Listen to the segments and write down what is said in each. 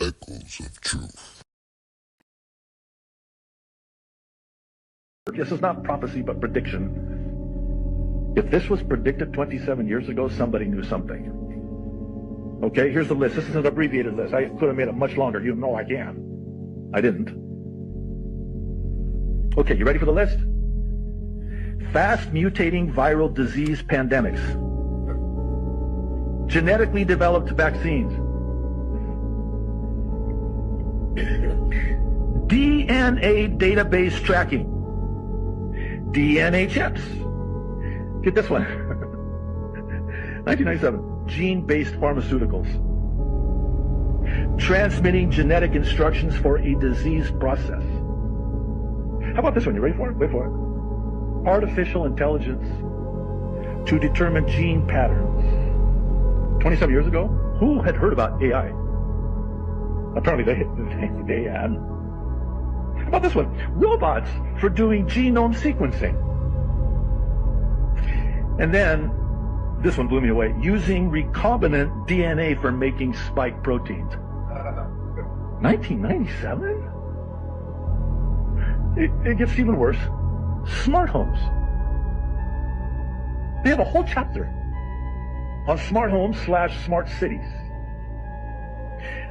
Echoes of truth. This is not prophecy, but prediction. If this was predicted 27 years ago, somebody knew something. Okay, here's the list. This is an abbreviated list. I could have made it much longer. You know I can. I didn't. Okay, you ready for the list? Fast mutating viral disease pandemics. Genetically developed vaccines. DNA database tracking. DNA chips. Get this one. 1997. Gene-based pharmaceuticals. Transmitting genetic instructions for a disease process. How about this one? You ready for it? Wait for it. Artificial intelligence to determine gene patterns. 27 years ago, who had heard about AI? Apparently they had. How about this one? Robots for doing genome sequencing. And then, this one blew me away. Using recombinant DNA for making spike proteins. 1997? It gets even worse. Smart homes. They have a whole chapter on smart homes / smart cities.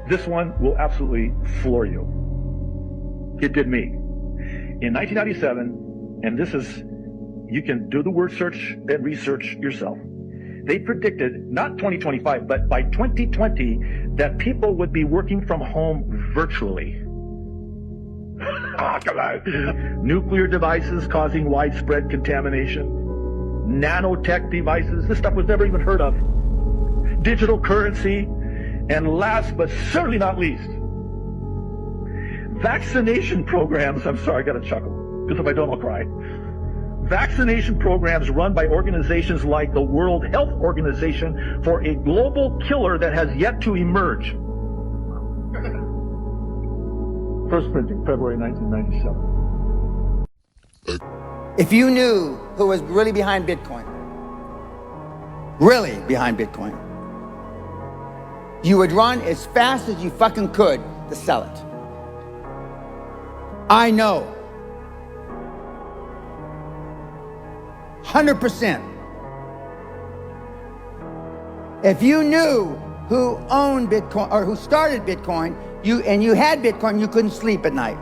This one will absolutely floor you. It did me. In 1997, and this is, you can do the word search and research yourself. They predicted, not 2025, but by 2020, that people would be working from home virtually. Come on. Nuclear devices causing widespread contamination. Nanotech devices. This stuff was never even heard of. Digital currency. And last but certainly not least, vaccination programs. I'm sorry, I got to chuckle, because if I don't, I'll cry. Vaccination programs run by organizations like the World Health Organization for a global killer that has yet to emerge. First printing, February 1997. If you knew who was really behind Bitcoin, you would run as fast as you fucking could to sell it. I know. 100%. If you knew who owned Bitcoin or who started Bitcoin, you had Bitcoin, you couldn't sleep at night.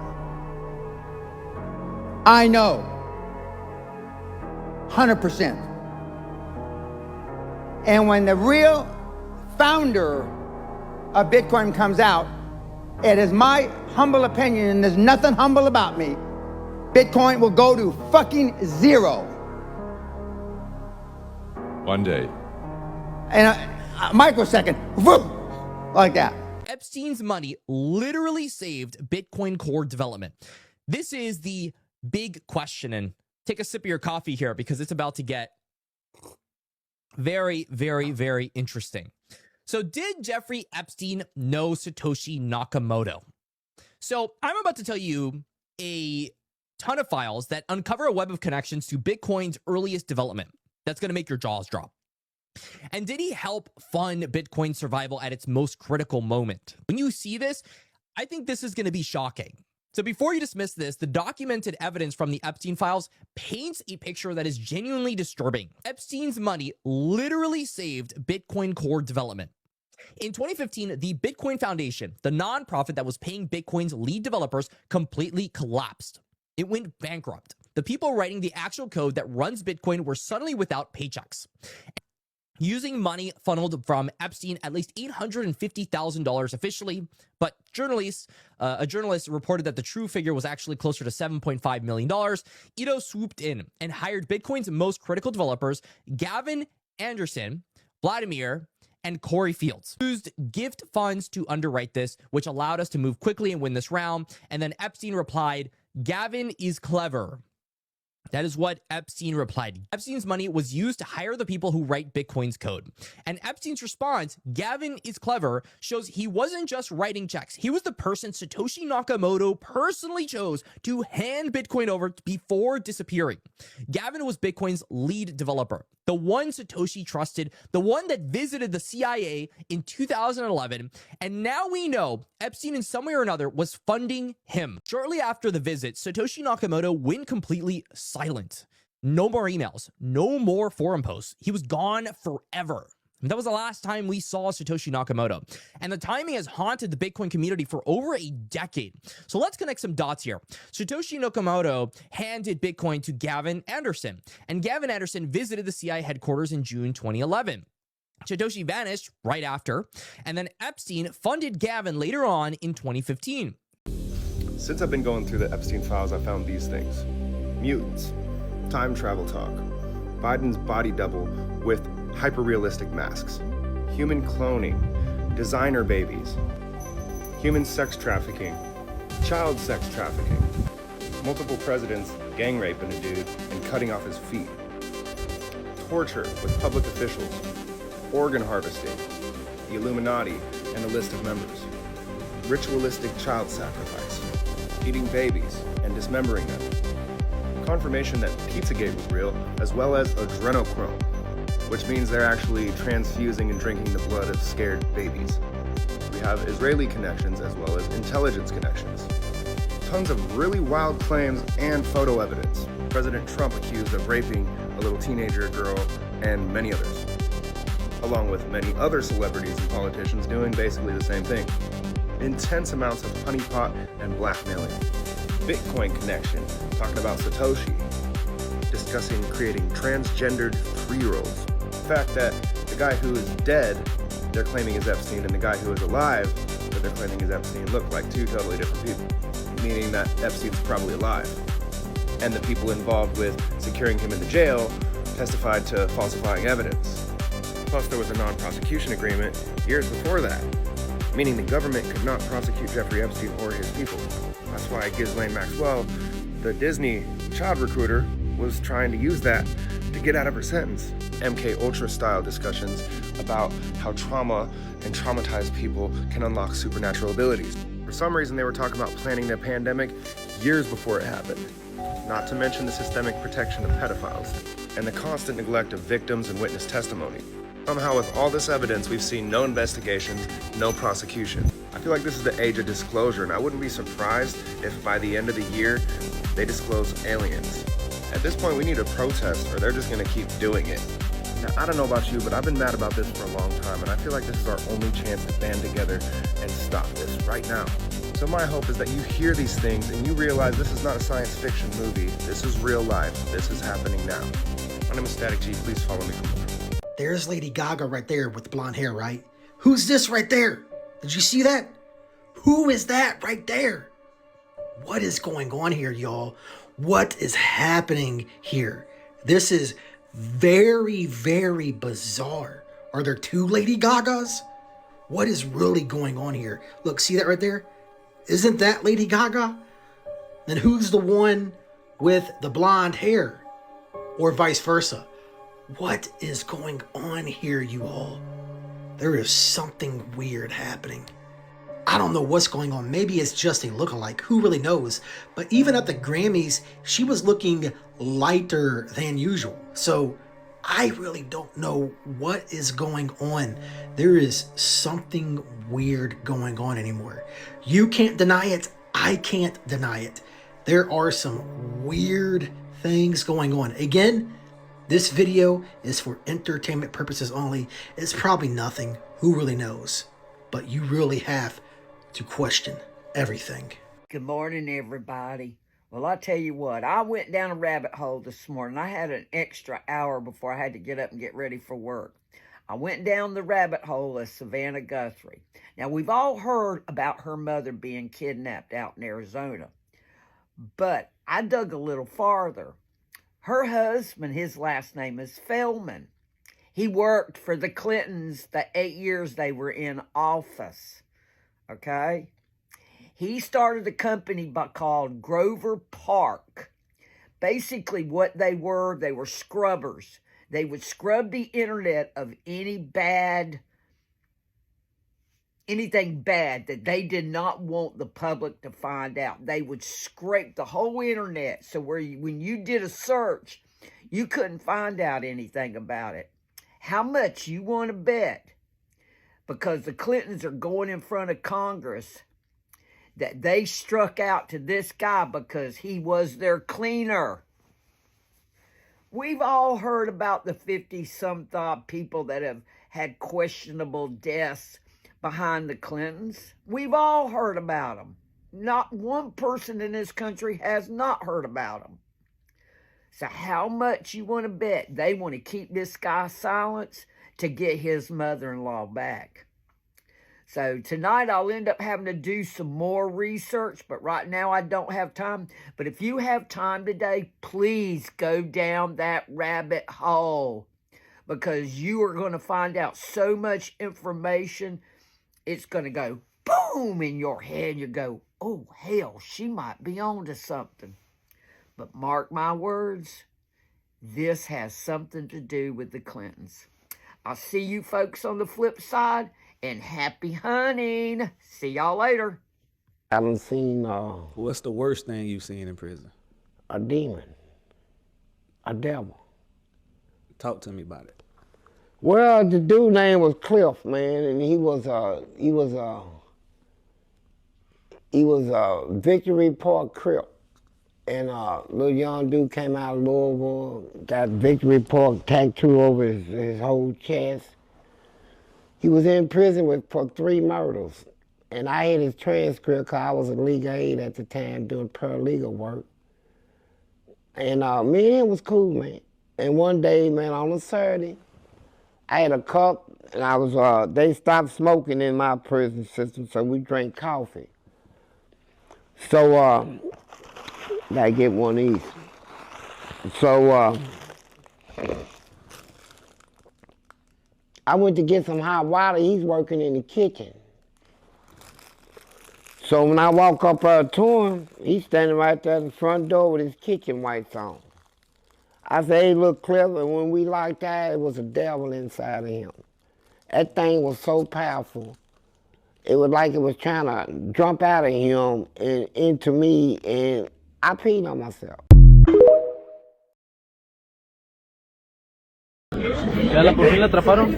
I know. 100%. And when the real founder of Bitcoin comes out, it is my humble opinion, and there's nothing humble about me, Bitcoin will go to fucking zero. One day. And a microsecond, whoop, like that. Epstein's money literally saved Bitcoin core development. This is the big question, and take a sip of your coffee here because it's about to get very, very, very interesting. So did Jeffrey Epstein know Satoshi Nakamoto? So I'm about to tell you a ton of files that uncover a web of connections to Bitcoin's earliest development. That's going to make your jaws drop. And did he help fund Bitcoin's survival at its most critical moment? When you see this, I think this is going to be shocking. So before you dismiss this, the documented evidence from the Epstein files paints a picture that is genuinely disturbing. Epstein's money literally saved Bitcoin core development. In 2015, the Bitcoin Foundation, the nonprofit that was paying Bitcoin's lead developers, completely collapsed. It went bankrupt. The people writing the actual code that runs Bitcoin were suddenly without paychecks. Using money funneled from Epstein, at least $850,000 officially, but a journalist reported that the true figure was actually closer to $7.5 million. Ito swooped in and hired Bitcoin's most critical developers, Gavin Anderson, Vladimir, and Corey Fields. Used gift funds to underwrite this, which allowed us to move quickly and win this round. And then Epstein replied, "Gavin is clever." That is what Epstein replied. Epstein's money was used to hire the people who write Bitcoin's code. And Epstein's response, "Gavin is clever," shows he wasn't just writing checks. He was the person Satoshi Nakamoto personally chose to hand Bitcoin over before disappearing. Gavin was Bitcoin's lead developer. the one Satoshi trusted, the one that visited the CIA in 2011, and now we know Epstein in some way or another was funding him. Shortly after the visit, Satoshi Nakamoto went completely silent. No more emails, no more forum posts. He was gone forever. That was the last time we saw Satoshi Nakamoto. And the timing has haunted the Bitcoin community for over a decade. So let's connect some dots here. Satoshi Nakamoto handed Bitcoin to Gavin Anderson, and Gavin Anderson visited the CIA headquarters in June 2011. Satoshi vanished right after, and then Epstein funded Gavin later on in 2015. Since I've been going through the Epstein files, I found these things. Mutants, time travel talk, Biden's body double with hyper-realistic masks, human cloning, designer babies, human sex trafficking, child sex trafficking, multiple presidents gang raping a dude and cutting off his feet, torture with public officials, organ harvesting, the Illuminati and a list of members, ritualistic child sacrifice, eating babies and dismembering them, confirmation that Pizzagate was real, as well as adrenochrome, which means they're actually transfusing and drinking the blood of scared babies. We have Israeli connections as well as intelligence connections. Tons of really wild claims and photo evidence. President Trump accused of raping a little teenager girl and many others, along with many other celebrities and politicians doing basically the same thing. Intense amounts of honeypot and blackmailing. Bitcoin connection, talking about Satoshi, discussing creating transgendered 3-year-olds. The fact that the guy who is dead, they're claiming is Epstein, and the guy who is alive, that they're claiming is Epstein, look like two totally different people, meaning that Epstein's probably alive. And the people involved with securing him in the jail testified to falsifying evidence. Plus, there was a non-prosecution agreement years before that, meaning the government could not prosecute Jeffrey Epstein or his people. That's why Ghislaine Maxwell, the Disney child recruiter, was trying to use that to get out of her sentence. MK Ultra style discussions about how trauma and traumatized people can unlock supernatural abilities. For some reason, they were talking about planning the pandemic years before it happened. Not to mention the systemic protection of pedophiles and the constant neglect of victims and witness testimony. Somehow, with all this evidence, we've seen no investigations, no prosecution. I feel like this is the age of disclosure, and I wouldn't be surprised if by the end of the year, they disclose aliens. At this point, we need a protest, or they're just gonna keep doing it. Now, I don't know about you, but I've been mad about this for a long time, and I feel like this is our only chance to band together and stop this right now. So my hope is that you hear these things and you realize this is not a science fiction movie. This is real life. This is happening now. My name is Static G. Please follow me. There's Lady Gaga right there with the blonde hair, right? Who's this right there? Did you see that? Who is that right there? What is going on here, y'all? What is happening here? This is very, very bizarre. Are there two Lady Gagas? What is really going on here? Look, see that right there? Isn't that Lady Gaga? Then who's the one with the blonde hair? Or vice versa? What is going on here, you all? There is something weird happening. I don't know what's going on. Maybe it's just a lookalike. Who really knows? But even at the Grammys, she was looking lighter than usual. So I really don't know what is going on. There is something weird going on anymore. You can't deny it. I can't deny it. There are some weird things going on. Again, this video is for entertainment purposes only. It's probably nothing. Who really knows? But you really have to question everything. Good morning, everybody. Well, I'll tell you what, I went down a rabbit hole this morning. I had an extra hour before I had to get up and get ready for work. I went down the rabbit hole of Savannah Guthrie. Now, we've all heard about her mother being kidnapped out in Arizona, but I dug a little farther. Her husband, his last name is Feldman. He worked for the Clintons the 8 years they were in office, okay? He started a company called Grover Park. Basically, what they were scrubbers. They would scrub the internet of anything bad that they did not want the public to find out. They would scrape the whole internet. So when you did a search, You couldn't find out anything about it. How much you want to bet? Because the Clintons are going in front of Congress that they struck out to this guy because he was their cleaner. We've all heard about the 50-some-odd people that have had questionable deaths behind the Clintons. We've all heard about them. Not one person in this country has not heard about them. So how much you want to bet they want to keep this guy silent to get his mother-in-law back? So tonight I'll end up having to do some more research, but right now I don't have time. But if you have time today, please go down that rabbit hole, because you are going to find out so much information. It's going to go boom in your head. You go, oh, hell, she might be on to something. But mark my words, this has something to do with the Clintons. I'll see you folks on the flip side, and happy hunting. See y'all later. I haven't seen What's the worst thing you've seen in prison? a demon, a devil. Talk to me about it. Well, the dude's name was Cliff, man, and he was Victory Park Crip. And a little young dude came out of Louisville, got Victory Park tattoo over his whole chest. He was in prison for 3 murders. And I had his transcript because I was a legal aid at the time doing paralegal work. And me and him was cool, man. And one day, man, on a Saturday, I had a cup, and I was, they stopped smoking in my prison system, so we drank coffee. So, gotta get one of these. So, I went to get some hot water. He's working in the kitchen. So when I walk up to him, he's standing right there at the front door with his kitchen whites on. I said, hey, look, Cliff, and when we locked eyes, it was a devil inside of him. That thing was so powerful. It was like it was trying to jump out of him and into me, and I peed on myself. ¿Ya por fin la atraparon?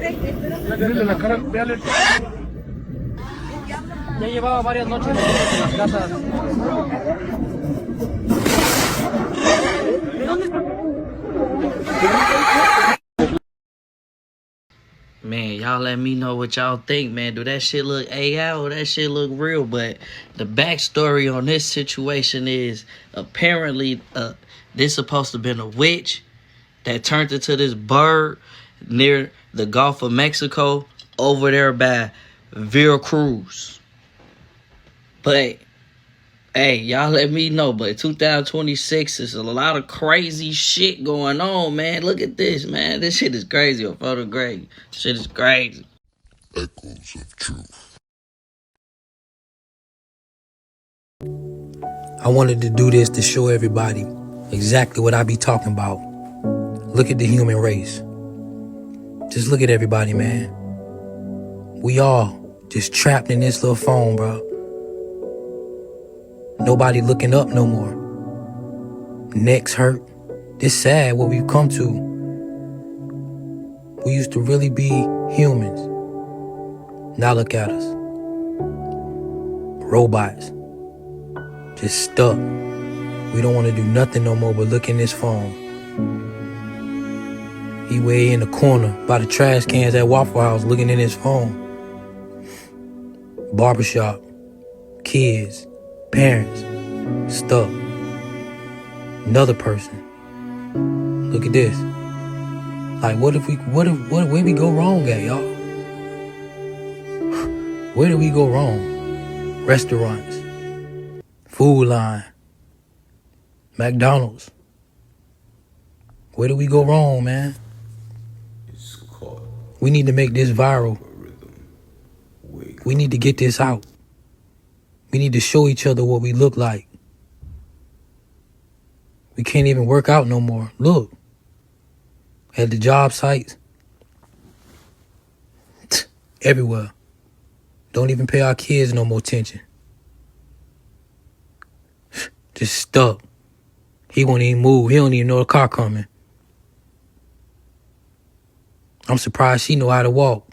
Ya llevaba varias noches en las casas. Man, y'all let me know what y'all think, man. Do that shit look AI or that shit look real? But the backstory on this situation is apparently this supposed to have been a witch that turned into this bird near the Gulf of Mexico over there by Veracruz. But, hey, y'all let me know. But 2026 is a lot of crazy shit going on, man. Look at this, man. This shit is crazy. A photo great. Shit is crazy. Echoes of truth. I wanted to do this to show everybody exactly what I be talking about. Look at the human race. Just look at everybody, man. We all just trapped in this little phone, bro. Nobody looking up no more. Necks hurt. This sad what we've come to. We used to really be humans. Now look at us. Robots. Just stuck. We don't want to do nothing no more but look in this phone. He way in the corner by the trash cans at Waffle House looking in his phone. Barbershop. Kids. Parents. Stuck. Another person. Look at this. Like where we go wrong at, y'all? Where did we go wrong? Restaurants. Food line. McDonald's. Where did we go wrong, man? We need to make this viral. We need to get this out. We need to show each other what we look like. We can't even work out no more. Look. At the job sites. Everywhere. Don't even pay our kids no more attention. Just stuck. He won't even move. He don't even know the car coming. I'm surprised she know how to walk.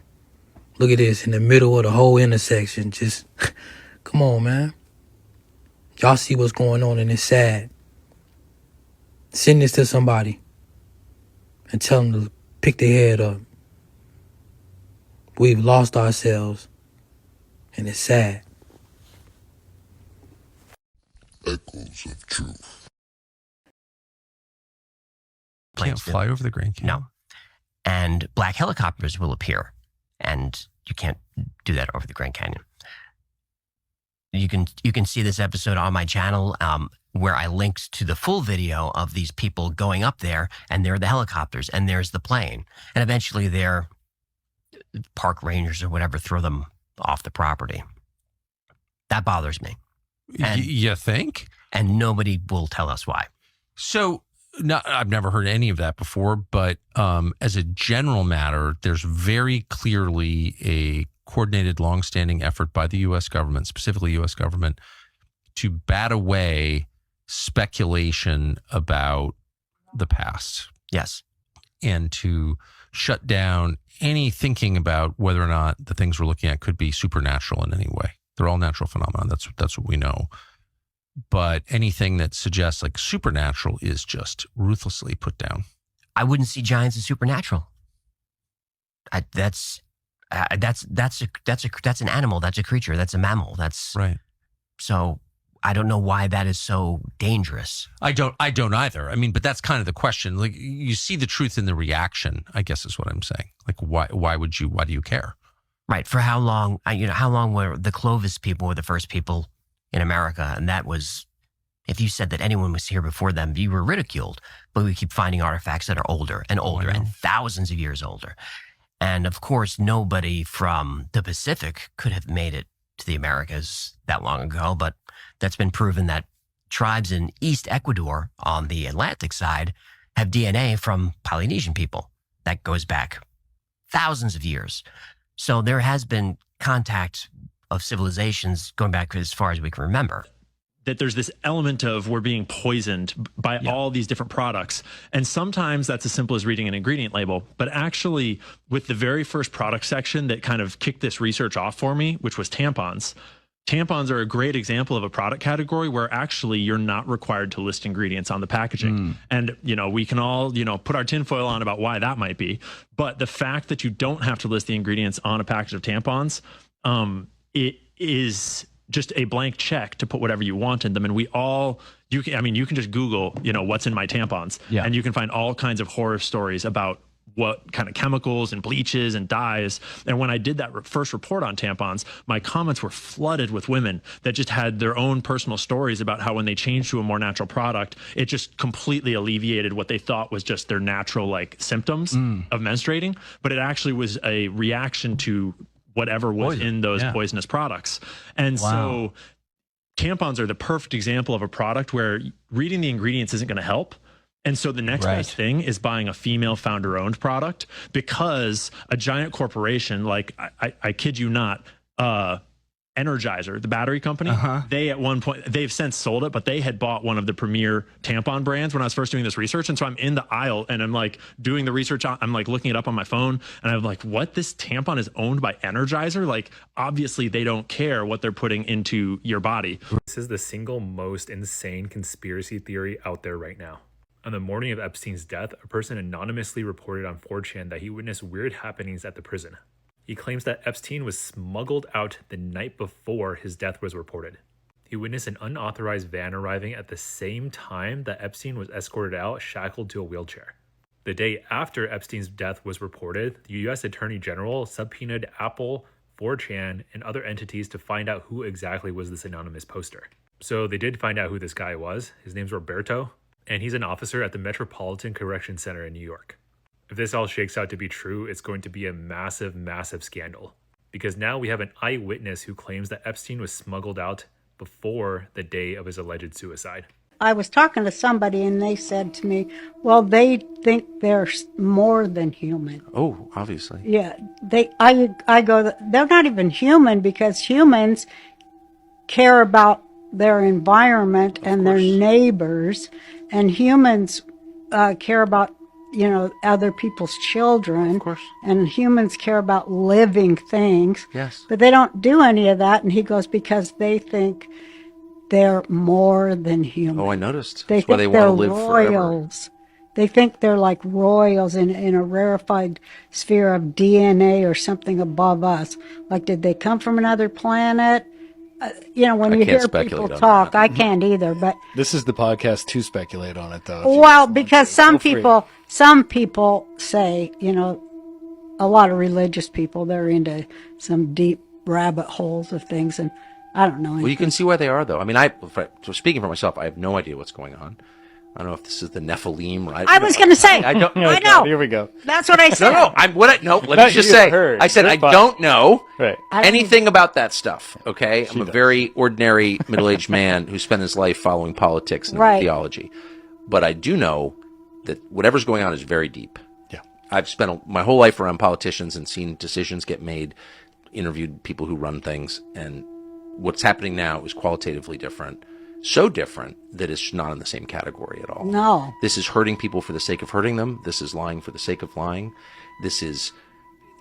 Look at this, in the middle of the whole intersection. Just, come on, man. Y'all see what's going on and it's sad. Send this to somebody and tell them to pick their head up. We've lost ourselves and it's sad. Echoes of truth. Can't fly over the Grand Canyon. No. And black helicopters will appear, and you can't do that over the Grand Canyon. You can see this episode on my channel, where I linked to the full video of these people going up there, and there are the helicopters, and there's the plane, and eventually their park rangers or whatever throw them off the property. That bothers me. And, you think? And nobody will tell us why. So, I've never heard any of that before, but as a general matter, there's very clearly a coordinated, longstanding effort by the U.S. government, specifically U.S. government, to bat away speculation about the past. Yes. And to shut down any thinking about whether or not the things we're looking at could be supernatural in any way. They're all natural phenomena. That's what we know. But anything that suggests like supernatural is just ruthlessly put down. I wouldn't see giants as supernatural. That's an animal. That's a creature. That's a mammal. That's right. So I don't know why that is so dangerous. I don't either. I mean, but that's kind of the question. Like, you see the truth in the reaction, I guess is what I'm saying. Like, why do you care? Right. For how long, how long were the Clovis people were the first people in America? And that was, if you said that anyone was here before them, you were ridiculed. But we keep finding artifacts that are older and older and thousands of years older. And of course, nobody from the Pacific could have made it to the Americas that long ago. But that's been proven that tribes in East Ecuador on the Atlantic side have DNA from Polynesian people. That goes back thousands of years. So there has been contact of civilizations going back as far as we can remember. That there's this element of we're being poisoned by all these different products. And sometimes that's as simple as reading an ingredient label. But actually, with the very first product section that kind of kicked this research off for me, which was tampons. Tampons are a great example of a product category where actually you're not required to list ingredients on the packaging. And, we can all, put our tinfoil on about why that might be. But the fact that you don't have to list the ingredients on a package of tampons, it is just a blank check to put whatever you want in them. And you can just Google, what's in my tampons, and you can find all kinds of horror stories about what kind of chemicals and bleaches and dyes. And when I did that first report on tampons, my comments were flooded with women that just had their own personal stories about how when they changed to a more natural product, it just completely alleviated what they thought was just their natural symptoms of menstruating. But it actually was a reaction to whatever was in those poisonous products. And so tampons are the perfect example of a product where reading the ingredients isn't going to help. And so the next best thing is buying a female founder-owned product, because a giant corporation, like, I kid you not, Energizer, the battery company, they at one point, they've since sold it, but they had bought one of the premier tampon brands when I was first doing this research. And so I'm in the aisle and I'm doing the research. I'm looking it up on my phone and I'm like, what? This tampon is owned by Energizer? Like, obviously they don't care what they're putting into your body. This is the single most insane conspiracy theory out there right now. On the morning of Epstein's death, a person anonymously reported on 4chan that he witnessed weird happenings at the prison. He claims that Epstein was smuggled out the night before his death was reported. He witnessed an unauthorized van arriving at the same time that Epstein was escorted out, shackled to a wheelchair. The day after Epstein's death was reported, the U.S. Attorney General subpoenaed Apple, 4chan, and other entities to find out who exactly was this anonymous poster. So they did find out who this guy was. His name's Roberto, and he's an officer at the Metropolitan Correction Center in New York. If this all shakes out to be true, it's going to be a massive, massive scandal. Because now we have an eyewitness who claims that Epstein was smuggled out before the day of his alleged suicide. I was talking to somebody and they said to me, well, they think they're more than human. Oh, obviously. Yeah, I go, they're not even human, because humans care about their environment and their neighbors, and humans care about other people's children. Of course. And humans care about living things. Yes. But they don't do any of that. And he goes, because they think they're more than human. Oh, I noticed. They That's why think they they're want to live forever. royals. They think they're like royals in a rarefied sphere of DNA or something above us. Like, did they come from another planet? When I you can't hear speculate people on talk, I can't either. But This is the podcast to speculate on it, though. if you well, want because to. some Feel free. people say, a lot of religious people, they're into some deep rabbit holes of things, and I don't know. Well, you can see why they are, though. I mean, so speaking for myself, I have no idea what's going on. I don't know if this is the Nephilim, right? I was going to say, I don't. I know. Here we go. That's what I said. No. Let me Not just you, say. her. I said You're I fine. don't know Right. anything about that stuff. Okay, I'm a does. very ordinary middle-aged man who spent his life following politics and Right. theology, but I do know that whatever's going on is very deep. Yeah. I've spent my whole life around politicians and seen decisions get made, interviewed people who run things, and what's happening now is qualitatively different. So different that it's not in the same category at all. No. This is hurting people for the sake of hurting them. This is lying for the sake of lying. This is,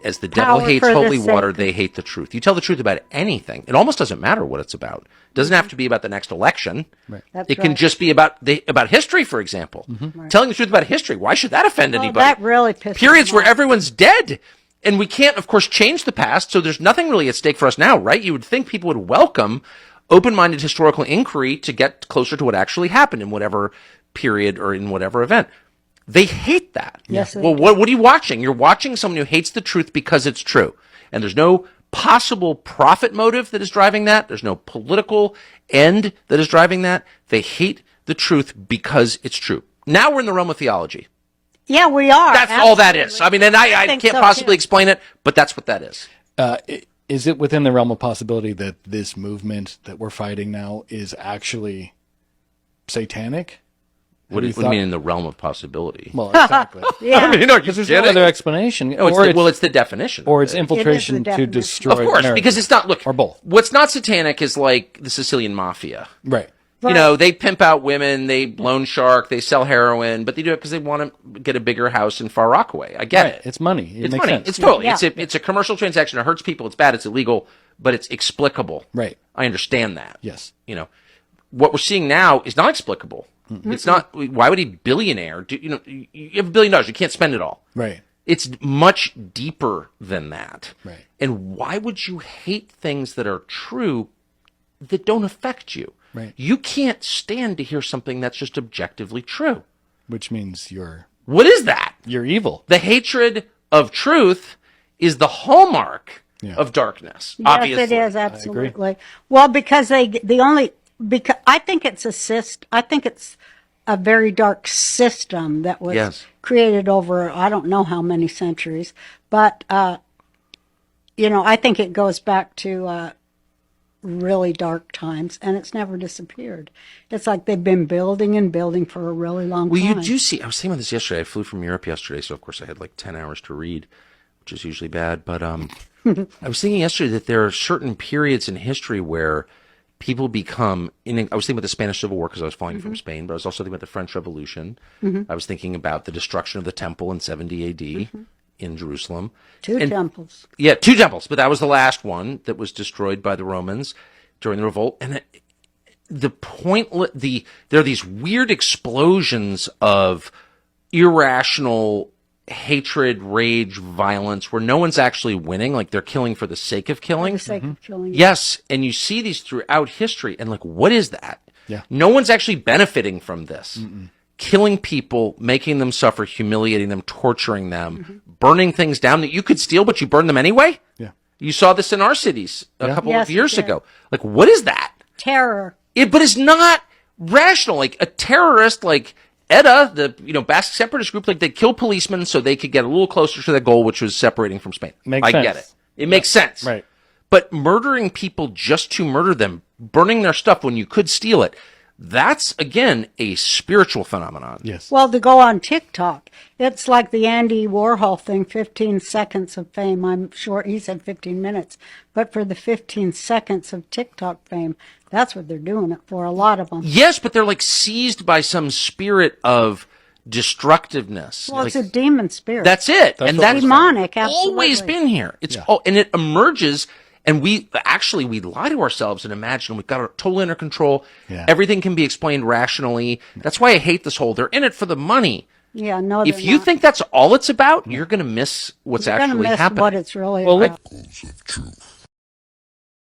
as the devil Power hates for the holy sake water, of- they hate the truth. You tell the truth about anything. It almost doesn't matter what it's about. It doesn't have to be about the next election. Right. That's It can right. just be about history, for example. Right. Telling the truth about history. Why should that offend Well, anybody? that really pisses Periods me where off. everyone's dead. And we can't, of course, change the past, so there's nothing really at stake for us now, right? You would think people would welcome open-minded historical inquiry to get closer to what actually happened in whatever period or in whatever event. They hate that. Yes, they Well, do. what are you watching? You're watching someone who hates the truth because it's true. And there's no possible profit motive that is driving that. There's no political end that is driving that. They hate the truth because it's true. Now we're in the realm of theology. Yeah, we are. That's all that is. I mean, and I think can't so, possibly too. explain it, but that's what that is. Is it within the realm of possibility that this movement that we're fighting now is actually satanic? What do Have you thought- mean in the realm of possibility? Well, exactly. Yeah. I mean, are you Because there's no kidding? other explanation. No, it's the definition. Or it's of it. infiltration It is the to definition. destroy Of course, America. because it's not, look, Or both. what's not satanic is like the Sicilian mafia. Right. You know, they pimp out women, they loan shark, they sell heroin, but they do it because they want to get a bigger house in Far Rockaway. I get Right. it. It's money. It It's makes money. sense. It's totally. Yeah. It's a commercial transaction. It hurts people. It's bad. It's illegal, but it's explicable. Right. I understand that. Yes. You know, what we're seeing now is not explicable. It's not. Why would a billionaire do? You know, you have $1 billion. You can't spend it all. Right. It's much deeper than that. Right. And why would you hate things that are true that don't affect you? Right. You can't stand to hear something that's just objectively true. Which means you're What is that? evil. The hatred of truth is the hallmark Yeah. of darkness. Yes, obviously. it is absolutely. Well, because because I think it's I think it's a very dark system that was Yes. created over I don't know how many centuries, but I think it goes back to really dark times, and it's never disappeared. It's like they've been building and building for a really long Well, time. you do see. I was thinking about this yesterday. I flew from Europe yesterday, so of course I had like 10 hours to read, which is usually bad. But I was thinking yesterday that there are certain periods in history where people become. I was thinking about the Spanish Civil War because I was flying from Spain, but I was also thinking about the French Revolution. I was thinking about the destruction of the temple in 70 A.D. In Jerusalem. Two temples. Yeah, 2 temples, but that was the last one that was destroyed by the Romans during the revolt. And there are these weird explosions of irrational hatred, rage, violence, where no one's actually winning. Like they're killing for the sake of killing. For the sake of killing. Yes, and you see these throughout history, and like, what is that? Yeah. No one's actually benefiting from this. Killing people, making them suffer, humiliating them, torturing them, burning things down that you could steal, but you burn them anyway. Yeah. You saw this in our cities a couple Yes, of years you did. ago. Like, what is that? Terror. But it's not rational. Like a terrorist, like ETA, the Basque separatist group, like they kill policemen so they could get a little closer to their goal, which was separating from Spain. Makes I sense. get it. It makes sense. Right. But murdering people just to murder them, burning their stuff when you could steal it, that's, again, a spiritual phenomenon. Yes. Well, to go on TikTok, it's like the Andy Warhol thing, 15 seconds of fame. I'm sure he said 15 minutes, but for the 15 seconds of TikTok fame, that's what they're doing it for, a lot of them. Yes, but they're like seized by some spirit of destructiveness. Well, it's a demon spirit. That's it. And that's demonic, always been here. It's and it emerges, and we lie to ourselves and imagine we've got it totally under control. Yeah. Everything can be explained rationally. That's why I hate this whole, they're in it for the money. Yeah, no, If you think that's all it's about, you're going to miss what's you're gonna actually miss happening. what it's really about. Echoes of truth.